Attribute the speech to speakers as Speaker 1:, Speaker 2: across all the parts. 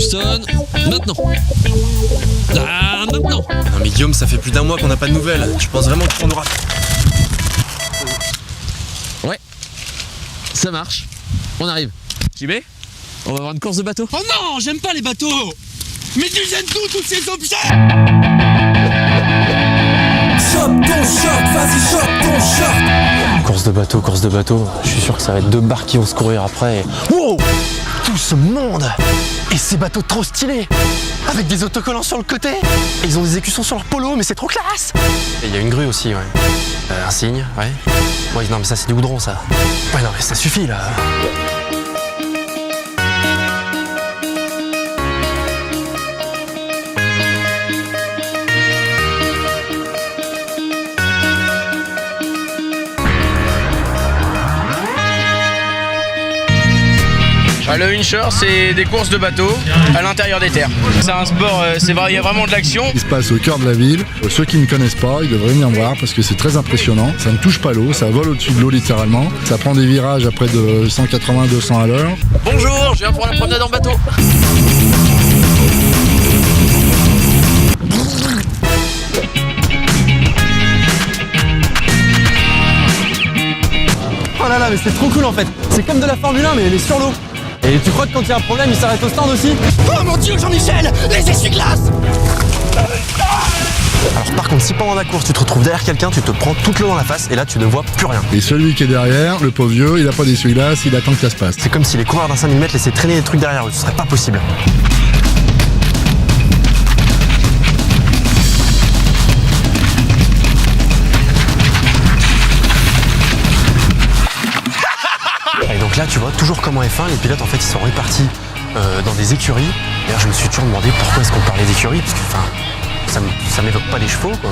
Speaker 1: Houston, maintenant. Ah, maintenant.
Speaker 2: Non mais Guillaume, ça fait plus d'un mois qu'on n'a pas de nouvelles. Tu penses vraiment qu'on aura...
Speaker 1: Ouais, ça marche. On arrive. JB, on va avoir une course de bateau.
Speaker 3: Oh non, j'aime pas les bateaux. Mais tu gênes tous ces objets.
Speaker 4: Chope ton short, vas-y chope ton short.
Speaker 2: Course de bateau. Je suis sûr que ça va être deux barques qui vont se courir après. Et... Wow, tout ce monde. Et ces bateaux trop stylés. Avec des autocollants sur le côté. Et ils ont des écussons sur leur polo, mais c'est trop classe. Et il y a une grue aussi, ouais. Un cygne, ouais. Ouais, non mais ça c'est du goudron, ça. Ouais, non mais ça suffit, là.
Speaker 5: Le inshore, c'est des courses de bateau à l'intérieur des terres. C'est un sport, il y a vraiment de l'action.
Speaker 6: Il se passe au cœur de la ville. Ceux qui ne connaissent pas, ils devraient venir voir parce que c'est très impressionnant. Ça ne touche pas l'eau, ça vole au-dessus de l'eau littéralement. Ça prend des virages à près de 180-200 à l'heure.
Speaker 5: Bonjour, je viens pour la promenade en bateau.
Speaker 2: Oh là là, mais c'est trop cool en fait. C'est comme de la Formule 1, mais elle est sur l'eau. Et tu crois que quand il y a un problème, il s'arrête au stand aussi?
Speaker 3: Oh mon Dieu, Jean-Michel, les essuie-glaces.
Speaker 2: Alors par contre, si pendant la course tu te retrouves derrière quelqu'un, tu te prends toute l'eau dans la face et là tu ne vois plus rien.
Speaker 6: Et celui qui est derrière, le pauvre vieux, il a pas d'essuie-glace, il attend que ça se passe.
Speaker 2: C'est comme si les coureurs d'un 5000 mètres laissaient traîner des trucs derrière eux, ce serait pas possible. Et donc là, tu vois, toujours comme en F1, les pilotes en fait ils sont répartis dans des écuries. D'ailleurs, je me suis toujours demandé pourquoi est-ce qu'on parlait d'écuries, parce que ça m'évoque pas des chevaux, quoi.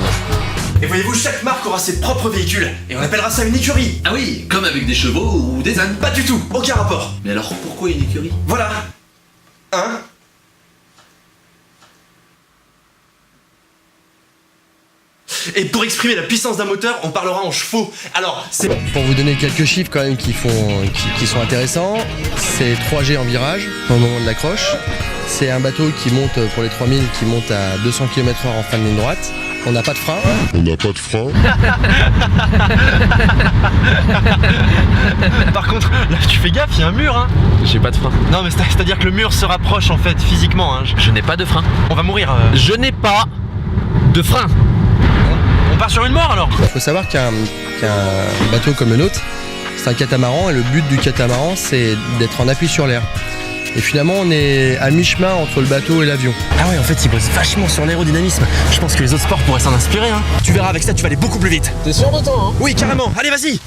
Speaker 7: Et voyez-vous, chaque marque aura ses propres véhicules, et on appellera ça une écurie.
Speaker 3: Ah oui, comme avec des chevaux ou des ânes.
Speaker 7: Pas du tout, aucun rapport.
Speaker 3: Mais alors pourquoi une écurie?
Speaker 7: Voilà. Hein? Et pour exprimer la puissance d'un moteur, on parlera en chevaux. Alors, c'est...
Speaker 8: Pour vous donner quelques chiffres quand même qui sont intéressants, c'est 3G en virage au moment de l'accroche. C'est un bateau qui monte pour les 3000 qui monte à 200 km/h en fin de ligne droite. On n'a pas de frein.
Speaker 7: Par contre, là tu fais gaffe, il y a un mur, hein.
Speaker 2: J'ai pas de frein.
Speaker 7: Non mais c'est-à-dire que le mur se rapproche en fait physiquement, hein.
Speaker 5: Je n'ai pas de frein.
Speaker 7: On va mourir.
Speaker 5: Je n'ai pas de frein.
Speaker 7: On part sur une mort alors.
Speaker 8: Il faut savoir qu'un bateau comme le nôtre, c'est un catamaran et le but du catamaran c'est d'être en appui sur l'air. Et finalement on est à mi-chemin entre le bateau et l'avion.
Speaker 2: Ah ouais, en fait ils bossent vachement sur l'aérodynamisme. Je pense que les autres sports pourraient s'en inspirer, hein. Tu verras, avec ça tu vas aller beaucoup plus vite.
Speaker 8: T'es sûr de toi, hein?
Speaker 2: Oui, carrément, allez vas-y.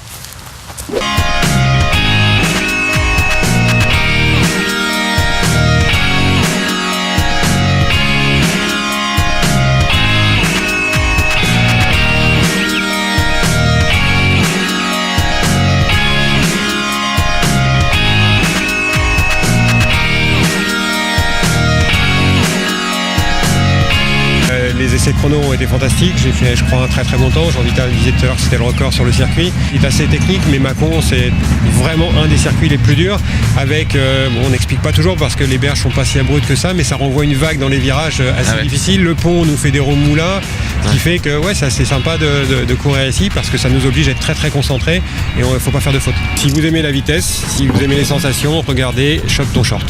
Speaker 9: Les essais chrono ont été fantastiques, j'ai fait je crois un très bon temps. Jean-Vital me disait tout à l'heure que c'était le record sur le circuit. Il est assez technique, mais Mâcon c'est vraiment un des circuits les plus durs avec, on n'explique pas toujours parce que les berges sont pas si abruptes que ça, mais ça renvoie une vague dans les virages assez difficiles. Le pont nous fait des remoulins, ce qui fait que ouais, c'est assez sympa de courir ici parce que ça nous oblige à être très concentrés et il ne faut pas faire de faute. Si vous aimez la vitesse, si vous aimez les sensations, regardez Chope ton short.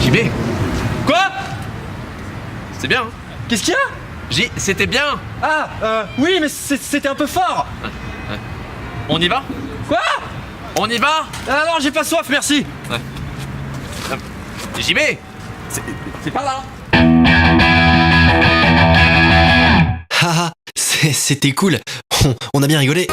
Speaker 5: JB. Quoi? C'est bien, hein?
Speaker 7: Qu'est-ce qu'il y a?
Speaker 5: C'était bien.
Speaker 7: Ah, oui, mais c'était un peu fort.
Speaker 5: On y va?
Speaker 7: Quoi?
Speaker 5: On y va?
Speaker 7: Ah non, j'ai pas soif, merci.
Speaker 5: JB. C'est par là.
Speaker 2: Haha, c'était cool. On a bien rigolé.